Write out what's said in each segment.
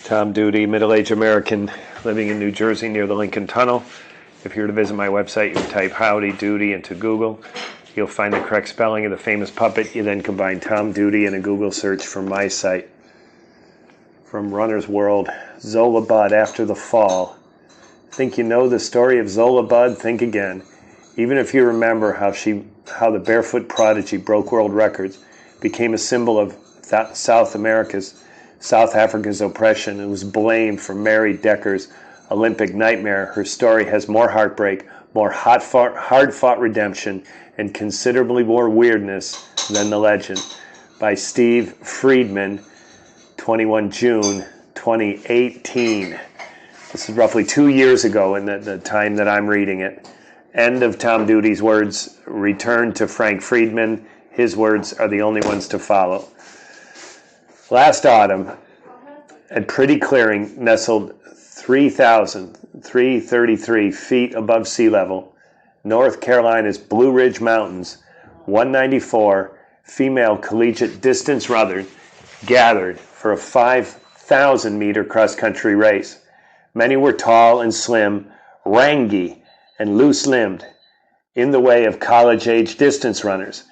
Tom Duty, middle-aged American living in New Jersey near the Lincoln Tunnel. If you were to visit my website, you can type Howdy Doody into Google. You'll find the correct spelling of the famous puppet. You then combine Tom Duty in a Google search from my site. From Runner's World, Zola Budd after the fall. Think you know the story of Zola Budd? Think again. Even if you remember how the barefoot prodigy broke world records, became a symbol of South Africa's oppression, and was blamed for Mary Decker's Olympic nightmare, her story has more heartbreak, more hard-fought redemption, and considerably more weirdness than the legend. By Steve Friedman, 21 June 2018. This is roughly 2 years ago in the time that I'm reading it. End of Tom Duty's words, return to Frank Friedman. His words are the only ones to follow. Last autumn, at Pretty Clearing, nestled 3,333 feet above sea level, North Carolina's Blue Ridge Mountains, 194 female collegiate distance runners gathered for a 5,000-meter cross-country race. Many were tall and slim, rangy, and loose-limbed, in the way of college-age distance runners.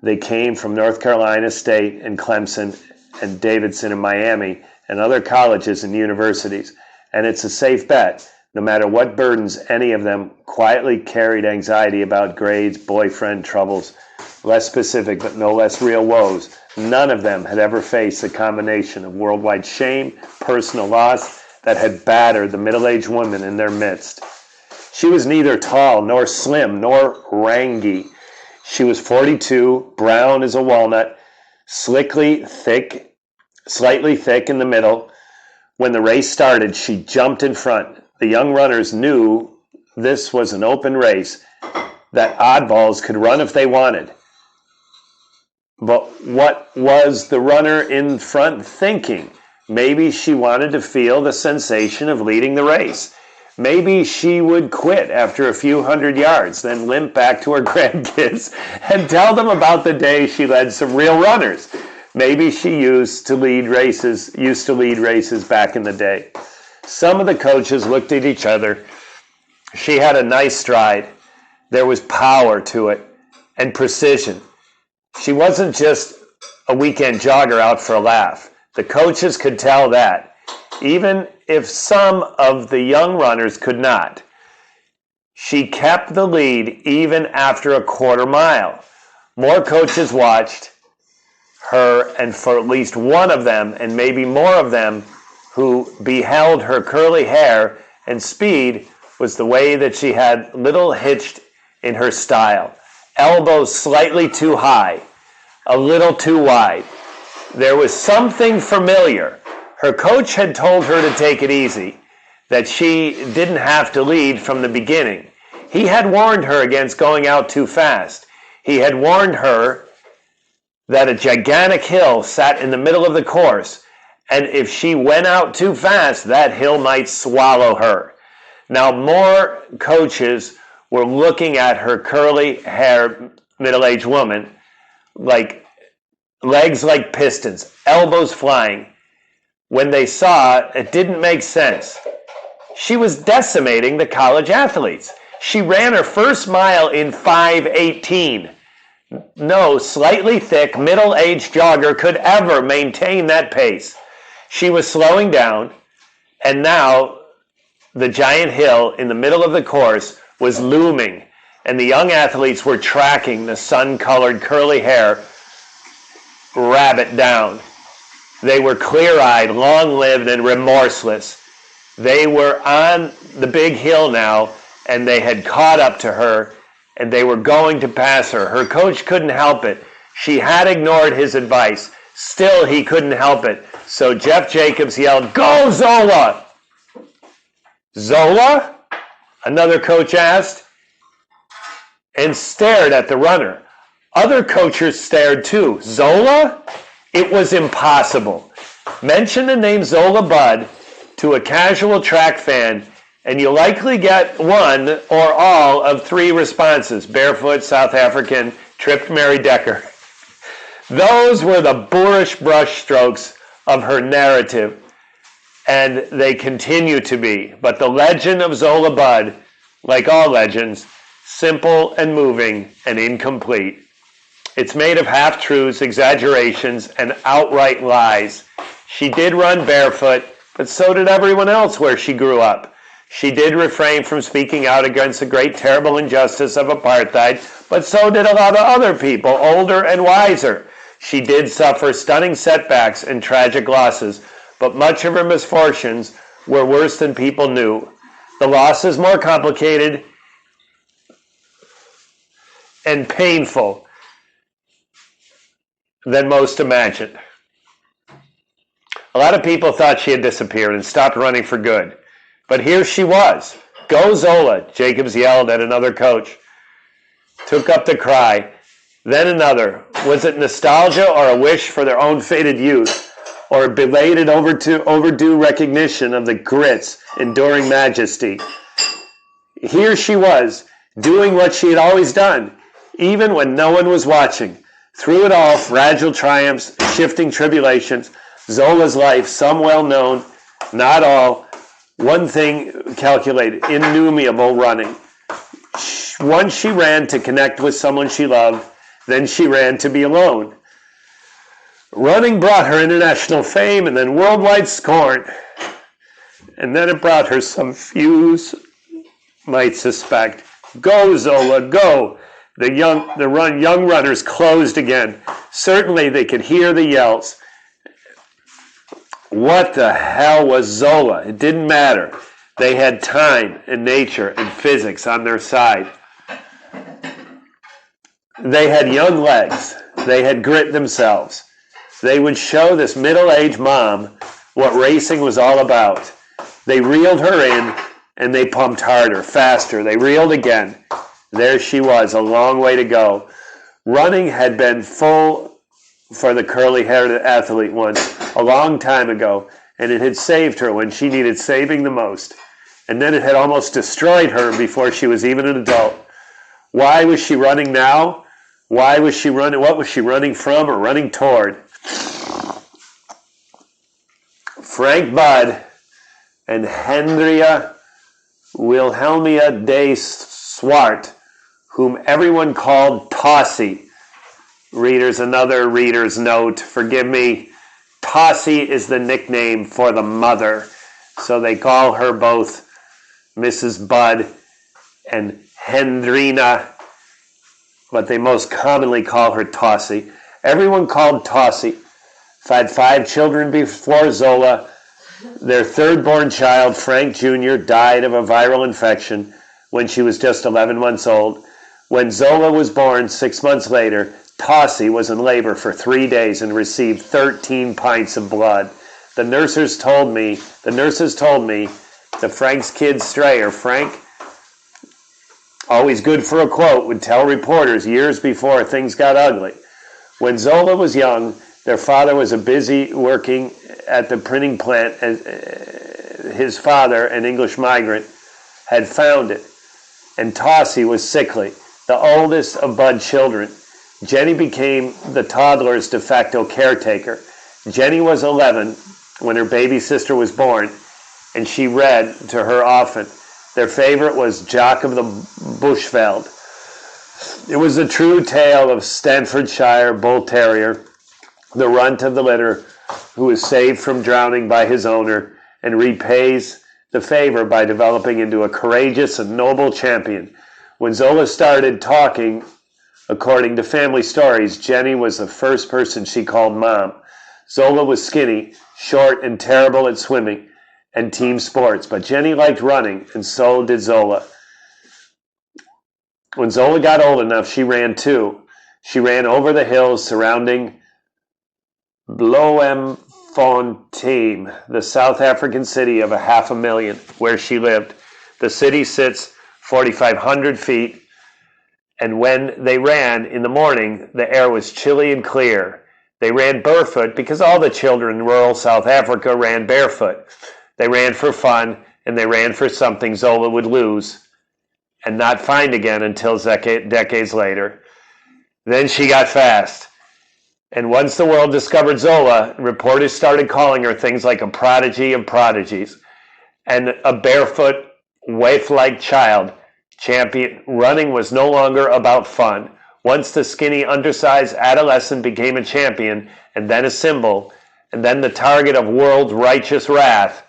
They came from North Carolina State and Clemson and Davidson and Miami and other colleges and universities. And it's a safe bet, no matter what burdens any of them quietly carried anxiety about grades, boyfriend troubles, less specific but no less real woes. None of them had ever faced a combination of worldwide shame, personal loss that had battered the middle-aged woman in their midst. She was neither tall nor slim nor rangy. She was 42, brown as a walnut, slightly thick in the middle. When the race started, she jumped in front. The young runners knew this was an open race, that oddballs could run if they wanted. But what was the runner in front thinking? Maybe she wanted to feel the sensation of leading the race. Maybe she would quit after a few hundred yards, then limp back to her grandkids and tell them about the day she led some real runners. Maybe she used to lead races back in the day. Some of the coaches looked at each other. She had a nice stride. There was power to it and precision. She wasn't just a weekend jogger out for a laugh. The coaches could tell that, even if some of the young runners could not. She kept the lead even after a quarter mile. More coaches watched her, and for at least one of them, and maybe more of them, who beheld her curly hair and speed, was the way that she had little hitched in her style. Elbows slightly too high, a little too wide. There was something familiar. Her coach had told her to take it easy, that she didn't have to lead from the beginning. He had warned her against going out too fast. He had warned her that a gigantic hill sat in the middle of the course, and if she went out too fast, that hill might swallow her. Now, more coaches were looking at her curly-haired, middle-aged woman, like legs like pistons, elbows flying. When they saw it didn't make sense. She was decimating the college athletes. She ran her first mile in 5:18. No slightly thick, middle-aged jogger could ever maintain that pace. She was slowing down, and now the giant hill in the middle of the course was looming, and the young athletes were tracking the sun-colored curly hair rabbit down. They were clear-eyed, long-lived, and remorseless. They were on the big hill now, and they had caught up to her, and they were going to pass her. Her coach couldn't help it. She had ignored his advice. Still, he couldn't help it. So Jeff Jacobs yelled, "Go, Zola!" "Zola?" another coach asked, and stared at the runner. Other coaches stared too. Zola? It was impossible. Mention the name Zola Budd to a casual track fan, and you'll likely get one or all of three responses: barefoot, South African, tripped Mary Decker. Those were the boorish brushstrokes of her narrative. and they continue to be. But the legend of Zola Budd, like all legends, simple and moving and incomplete. It's made of half-truths, exaggerations, and outright lies. She did run barefoot, but so did everyone else where she grew up. She did refrain from speaking out against the great terrible injustice of apartheid, but so did a lot of other people, older and wiser. She did suffer stunning setbacks and tragic losses, but much of her misfortunes were worse than people knew. The losses more complicated and painful than most imagined. A lot of people thought she had disappeared and stopped running for good. But here she was. Go Zola, Jacobs yelled at another coach. Took up the cry. Then another. Was it nostalgia or a wish for their own faded youth? Or a belated overdue recognition of the grit's enduring majesty? Here she was, doing what she had always done, even when no one was watching. Through it all, fragile triumphs, shifting tribulations, Zola's life, some well known, not all, one thing calculated, innumerable running. Once she ran to connect with someone she loved, then she ran to be alone. Running brought her international fame and then worldwide scorn. And then it brought her some few might suspect. Go, Zola, go. The young runners closed again. Certainly they could hear the yells. What the hell was Zola? It didn't matter. They had time and nature and physics on their side. They had young legs. They had grit themselves. They would show this middle-aged mom what racing was all about. They reeled her in, and they pumped harder, faster. They reeled again. There she was, a long way to go. Running had been full for the curly-haired athlete once, a long time ago, and it had saved her when she needed saving the most. And then it had almost destroyed her before she was even an adult. Why was she running now? Why was she running? What was she running from or running toward? Frank Budd and Hendria Wilhelmina de Swart, whom everyone called Tossie. Readers, another reader's note, forgive me, Tossie is the nickname for the mother, so they call her both Mrs. Budd and Hendrina, but they most commonly call her Tossie. Everyone called Tossie. Had 5 children before Zola. Their third-born child, Frank Jr., died of a viral infection when she was just 11 months old. When Zola was born 6 months later, Tossie was in labor for 3 days and received 13 pints of blood. The nurses told me that Frank's kid Strayer, Frank, always good for a quote, would tell reporters years before things got ugly. When Zola was young, their father was busy working at the printing plant as his father, an English migrant, had found it. And Tossie was sickly, the oldest of Bud's children. Jenny became the toddler's de facto caretaker. Jenny was 11 when her baby sister was born, and she read to her often. Their favorite was Jock of the Bushveld. It was a true tale of Staffordshire Bull Terrier, the runt of the litter, who is saved from drowning by his owner and repays the favor by developing into a courageous and noble champion. When Zola started talking, according to family stories, Jenny was the first person she called Mom. Zola was skinny, short, and terrible at swimming and team sports, but Jenny liked running, and so did Zola. When Zola got old enough, she ran too. She ran over the hills surrounding Bloemfontein, the South African city of 500,000, where she lived. The city sits 4,500 feet, and when they ran in the morning, the air was chilly and clear. They ran barefoot because all the children in rural South Africa ran barefoot. They ran for fun, and they ran for something Zola would lose and not find again until decades later. Then she got fast. And once the world discovered Zola, reporters started calling her things like a prodigy of prodigies and a barefoot, waif-like child. Champion running was no longer about fun. Once the skinny, undersized adolescent became a champion, and then a symbol, and then the target of world righteous wrath,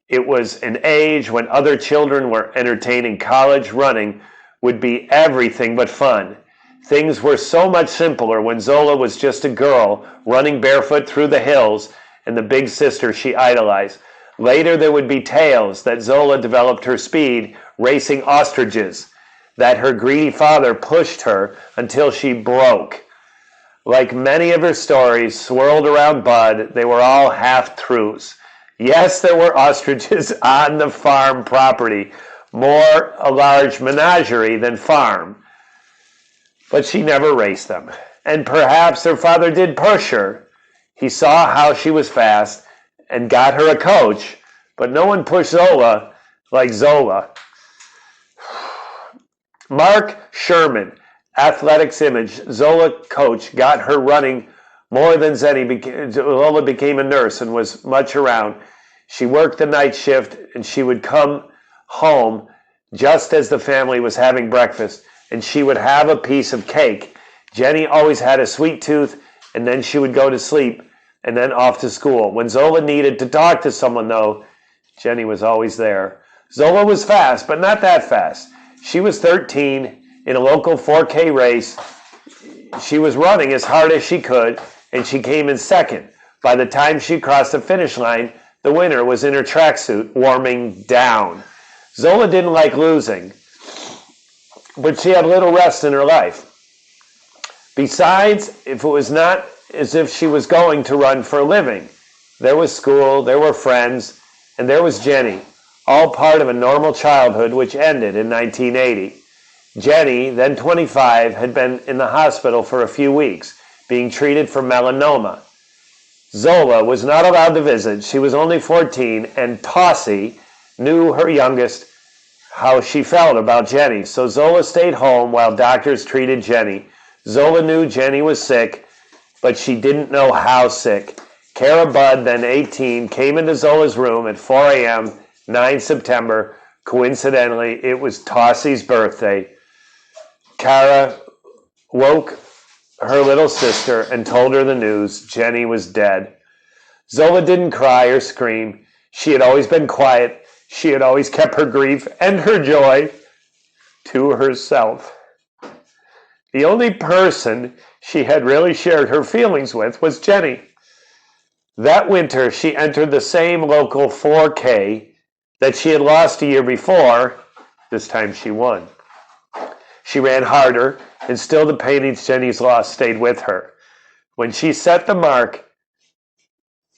it was an age when other children were entertaining. College running would be everything but fun. Things were so much simpler when Zola was just a girl running barefoot through the hills and the big sister she idolized. Later there would be tales that Zola developed her speed racing ostriches, that her greedy father pushed her until she broke. Like many of her stories swirled around Bud, they were all half-truths. Yes, there were ostriches on the farm property, more a large menagerie than farm. But she never raced them. And perhaps her father did push her. He saw how she was fast and got her a coach, but no one pushed Zola like Zola. Mark Sherman, Athletics Image, Zola coach, got her running more than Zenny. Zola became a nurse and was much around. She worked the night shift, and she would come home just as the family was having breakfast, and she would have a piece of cake. Jenny always had a sweet tooth, and then she would go to sleep, and then off to school. When Zola needed to talk to someone, though, Jenny was always there. Zola was fast, but not that fast. She was 13 in a local 4K race. She was running as hard as she could, and she came in second. By the time she crossed the finish line, the winner was in her tracksuit, warming down. Zola didn't like losing, but she had little rest in her life. Besides, if it was not as if she was going to run for a living, there was school, there were friends, and there was Jenny, all part of a normal childhood which ended in 1980. Jenny, then 25, had been in the hospital for a few weeks, being treated for melanoma. Zola was not allowed to visit. She was only 14, and Tossie knew her youngest how she felt about Jenny. So Zola stayed home while doctors treated Jenny. Zola knew Jenny was sick, but she didn't know how sick. Kara Budd, then 18, came into Zola's room at 4 a.m., 9 September. Coincidentally, it was Tossie's birthday. Kara woke her little sister and told her the news. Jenny was dead. Zola didn't cry or scream. She had always been quiet. She had always kept her grief and her joy to herself. The only person she had really shared her feelings with was Jenny. That winter, she entered the same local 4K that she had lost a year before. This time she won. She ran harder, and still the pain of Jenny's loss stayed with her. When she set the mark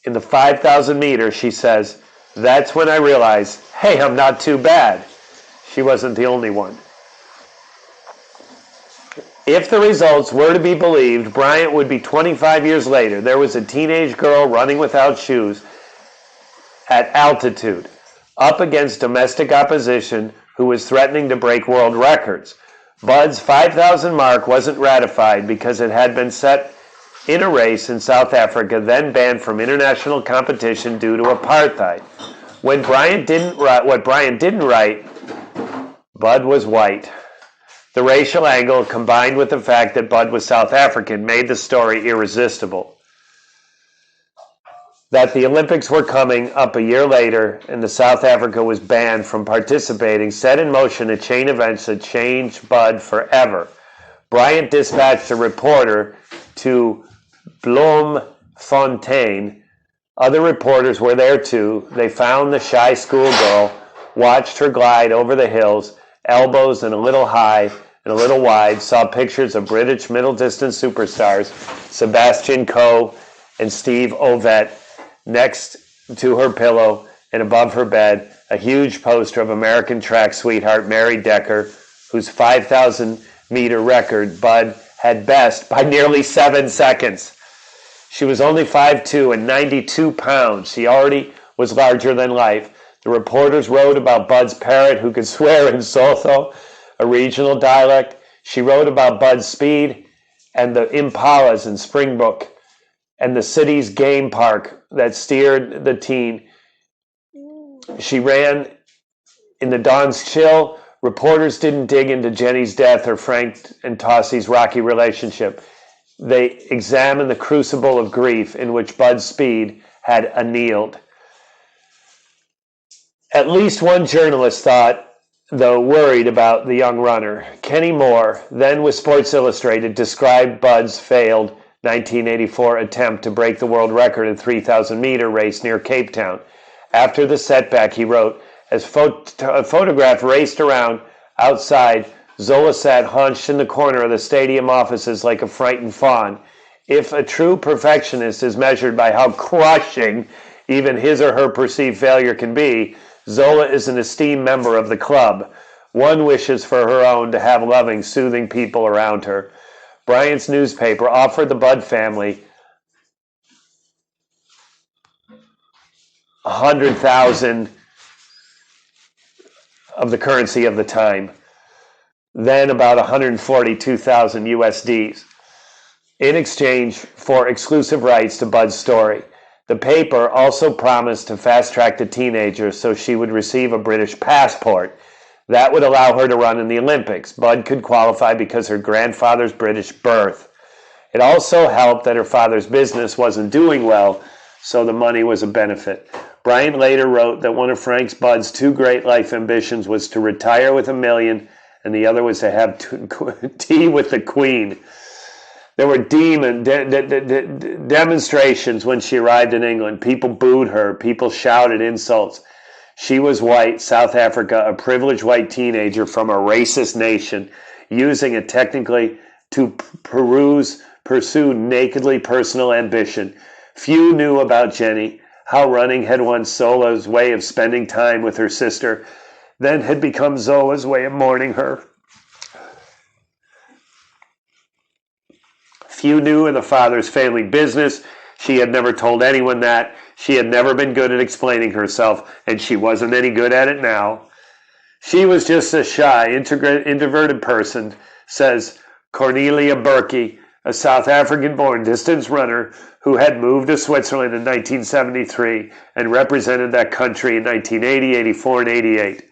in the 5,000 meters, she says, "That's when I realized, hey, I'm not too bad." She wasn't the only one. If the results were to be believed, Bryant would be 25 years later. There was a teenage girl running without shoes at altitude, up against domestic opposition who was threatening to break world records. Bud's 5,000 mark wasn't ratified because it had been set in a race in South Africa, then banned from international competition due to apartheid. What Bryant didn't write, Bud was white. The racial angle, combined with the fact that Bud was South African, made the story irresistible. That the Olympics were coming up a year later and the South Africa was banned from participating set in motion a chain of events that changed Bud forever. Bryant dispatched a reporter to Bloemfontein. Other reporters were there too. They found the shy schoolgirl, watched her glide over the hills, elbows and a little high and a little wide, saw pictures of British middle-distance superstars, Sebastian Coe and Steve Ovett, next to her pillow and above her bed, a huge poster of American track sweetheart Mary Decker, whose 5,000-meter record Bud had best by nearly 7 seconds. She was only 5'2" and 92 pounds. She already was larger than life. The reporters wrote about Bud's parrot who could swear in Sotho, a regional dialect. She wrote about Bud's speed and the impalas in Springbok and the city's game park that steered the teen. She ran in the dawn's chill. Reporters didn't dig into Jenny's death or Frank and Tossie's rocky relationship. They examined the crucible of grief in which Bud Speed had annealed. At least one journalist thought, though, worried about the young runner. Kenny Moore, then with Sports Illustrated, described Bud's failed 1984 attempt to break the world record in 3,000-meter race near Cape Town. After the setback, he wrote, as a photograph raced around outside, Zola sat hunched in the corner of the stadium offices like a frightened fawn. If a true perfectionist is measured by how crushing even his or her perceived failure can be, Zola is an esteemed member of the club. One wishes for her own to have loving, soothing people around her. Bryant's newspaper offered the Bud family $100,000 of the currency of the time, then about 142,000 USDs, in exchange for exclusive rights to Bud's story. The paper also promised to fast-track the teenager so she would receive a British passport. That would allow her to run in the Olympics. Bud could qualify because her grandfather's British birth. It also helped that her father's business wasn't doing well, so the money was a benefit. Bryant later wrote that one of Frank's Bud's two great life ambitions was to retire with $1 million, and the other was to have tea with the Queen. There were demonstrations when she arrived in England. People booed her. People shouted insults. She was white, South Africa, a privileged white teenager from a racist nation, using it technically to pursue nakedly personal ambition. Few knew about Jenny, how running had once Zola's way of spending time with her sister, then had become Zola's way of mourning her. Few knew of the father's family business. She had never told anyone that. She had never been good at explaining herself, and she wasn't any good at it now. She was just a shy, introverted person, says Cornelia Berkey, a South African-born distance runner who had moved to Switzerland in 1973 and represented that country in 1980, 84, and 88.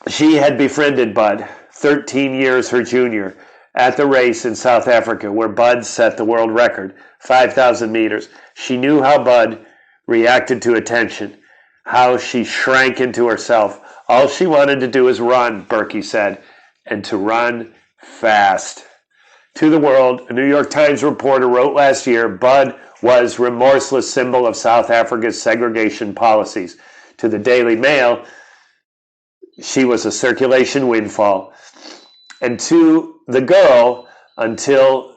She had befriended Bud, 13 years her junior, at the race in South Africa where Bud set the world record, 5,000 meters. She knew how Bud reacted to attention, how she shrank into herself. All she wanted to do is run, Berkey said, and to run fast. To the World, a New York Times reporter wrote last year, Bud was remorseless symbol of South Africa's segregation policies. To the Daily Mail, she was a circulation windfall. And to the girl, until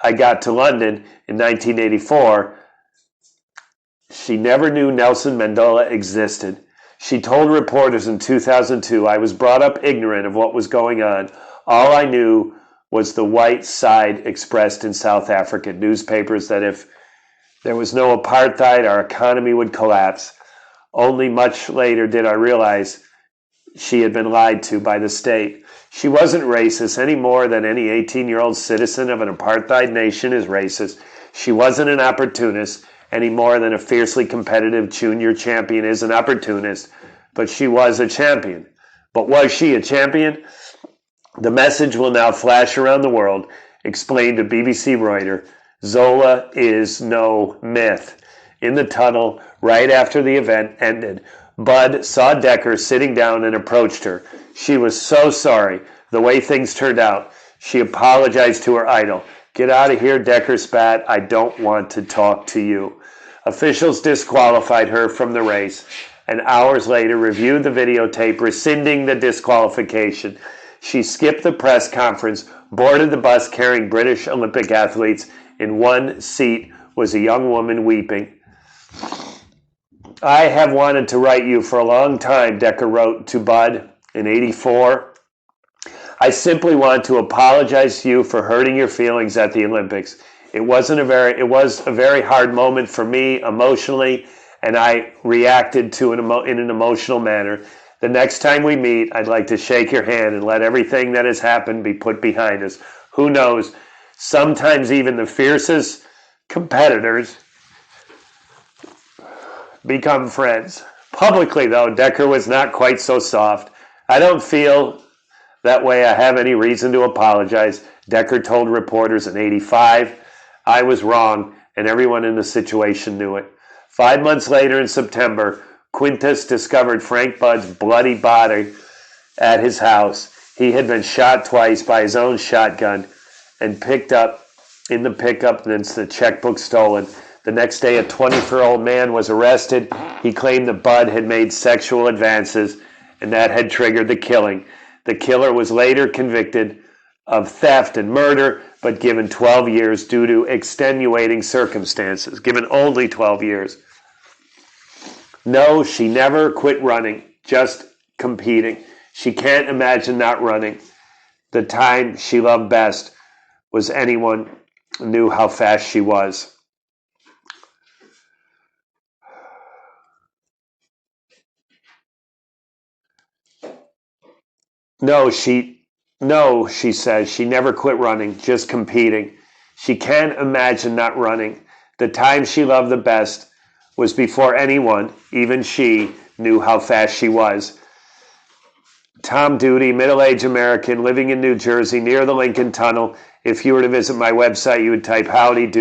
I got to London in 1984, she never knew Nelson Mandela existed. She told reporters in 2002, I was brought up ignorant of what was going on. All I knew was the white side expressed in South African newspapers that if there was no apartheid, our economy would collapse. Only much later did I realize she had been lied to by the state. She wasn't racist any more than any 18-year-old citizen of an apartheid nation is racist. She wasn't an opportunist any more than a fiercely competitive junior champion is an opportunist, but she was a champion. But was she a champion? The message will now flash around the world, explained to BBC Reuters. Zola is no myth. In the tunnel, right after the event ended, Bud saw Decker sitting down and approached her. She was so sorry the way things turned out. She apologized to her idol. Get out of here, Decker spat. I don't want to talk to you. Officials disqualified her from the race and hours later reviewed the videotape, rescinding the disqualification. She skipped the press conference, boarded the bus carrying British Olympic athletes. In one seat was a young woman weeping. I have wanted to write you for a long time, Decker wrote to Bud in 84. I simply want to apologize to you for hurting your feelings at the Olympics. It was a very hard moment for me emotionally, and I reacted to it in an emotional manner. The next time we meet, I'd like to shake your hand and let everything that has happened be put behind us. Who knows? Sometimes even the fiercest competitors become friends. Publicly, though, Decker was not quite so soft. I don't feel that way. I have any reason to apologize. Decker told reporters in '85, I was wrong, and everyone in the situation knew it. 5 months later in September, Quintus discovered Frank Budd's bloody body at his house. He had been shot twice by his own shotgun and picked up in the pickup, and the checkbook stolen. The next day, a 24-year-old man was arrested. He claimed that Budd had made sexual advances, and that had triggered the killing. The killer was later convicted of theft and murder, but given 12 years due to extenuating circumstances. Given only 12 years. No, she never quit running, just competing. She can't imagine not running. The time she loved best was anyone knew how fast she was. No, she says, she never quit running, just competing. She can't imagine not running. The time she loved the best was before anyone, even she, knew how fast she was. Tom Duty, middle-aged American, living in New Jersey, near the Lincoln Tunnel. If you were to visit my website, you would type howdy,